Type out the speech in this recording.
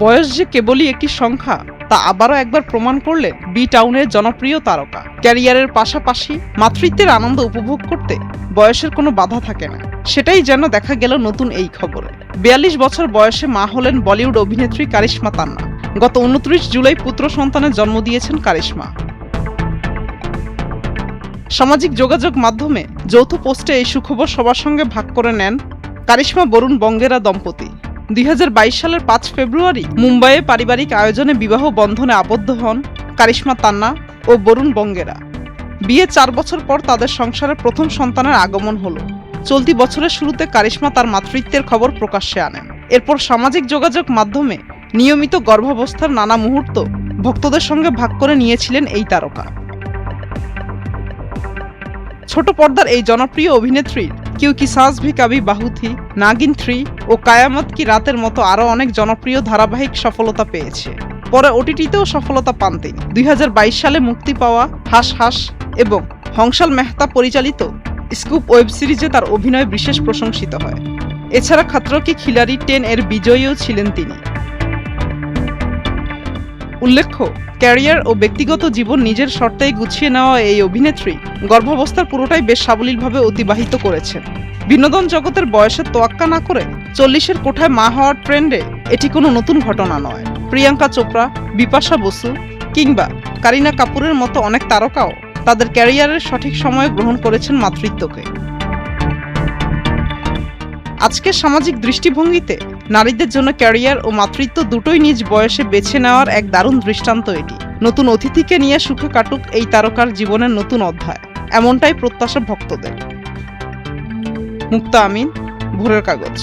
বয়স যে কেবলই একটি সংখ্যা তা আবারও একবার প্রমাণ করলেন বি টাউনের জনপ্রিয় তারকা। ক্যারিয়ারের পাশাপাশি মাতৃত্বের আনন্দ উপভোগ করতে বয়সের কোনো বাধা থাকে না, সেটাই যেন দেখা গেল নতুন এই খবরে। ৪২ বছর বয়সে মা হলেন বলিউড অভিনেত্রী কারিশমা তান্না। গত ২৯ জুলাই পুত্র সন্তানের জন্ম দিয়েছেন কারিশমা। সামাজিক যোগাযোগ মাধ্যমে যৌথ পোস্টে এই সুখবর সবার সঙ্গে ভাগ করে নেন কারিশমা বরুণ বঙ্গেরা দম্পতি। ২০২২ সালের ৫ ফেব্রুয়ারি মুম্বাইয়ে পারিবারিক আয়োজনে বিবাহ বন্ধনে আবদ্ধ হন কারিশমা তান্না ও বরুণ বঙ্গেরা। বিয়ে ৪ বছর পর তাদের সংসারে প্রথম সন্তানের আগমন হলো। চলতি বছরের শুরুতে কারিশমা তার মাতৃত্বের খবর প্রকাশ্যে আনেন। এরপর সামাজিক যোগাযোগ মাধ্যমে নিয়মিত গর্ভাবস্থার নানা মুহূর্ত ভক্তদের সঙ্গে ভাগ করে নিয়েছিলেন এই তারকা। ছোট পর্দার এই জনপ্রিয় অভিনেত্রীর কিউকি সাস ভি কাভি বাহু থি, নাগিন 3 ও কায়ামত কি রাতের মতো আরও অনেক জনপ্রিয় ধারাবাহিক সফলতা পেয়েছে। পরে ওটিটিতেও সফলতা পান তিনি। ২০২২ সালে মুক্তি পাওয়া হাস হাস এবং হংসাল মেহতা পরিচালিত স্কুপ ওয়েব সিরিজে তার অভিনয় বিশেষ প্রশংসিত হয়। এছাড়া খাতরো কি খিলাড়ি 10 এর বিজয়ীও ছিলেন তিনি। উল্লেখ্য, ক্যারিয়ার ও ব্যক্তিগত জীবন নিজের শর্তেই গুছিয়ে নেওয়া এই অভিনেত্রী গর্ভাবস্থার পুরোটাই বেশ সাবলীলভাবে অতিবাহিত করেছেন। বিনোদন জগতের বয়সের তোয়াক্কা না করে ৪০-এর কোঠায় মা হওয়ার ট্রেন্ডে এটি কোনো নতুন ঘটনা নয়। প্রিয়াঙ্কা চোপড়া, বিপাশা বসু কিংবা কারিনা কাপুরের মতো অনেক তারকাও তাদের ক্যারিয়ারের সঠিক সময়ে গ্রহণ করেছেন মাতৃত্বকে। আজকের সামাজিক দৃষ্টিভঙ্গিতে নারীদের জন্য ক্যারিয়ার ও মাতৃত্ব দুটোই নিজ বয়সে বেছে নেওয়ার এক দারুণ দৃষ্টান্ত এটি। নতুন অতিথিকে নিয়ে সুখে কাটুক এই তারকার জীবনের নতুন অধ্যায়, এমনটাই প্রত্যাশা ভক্তদের। মুক্তা আমিন, ভোরের কাগজ।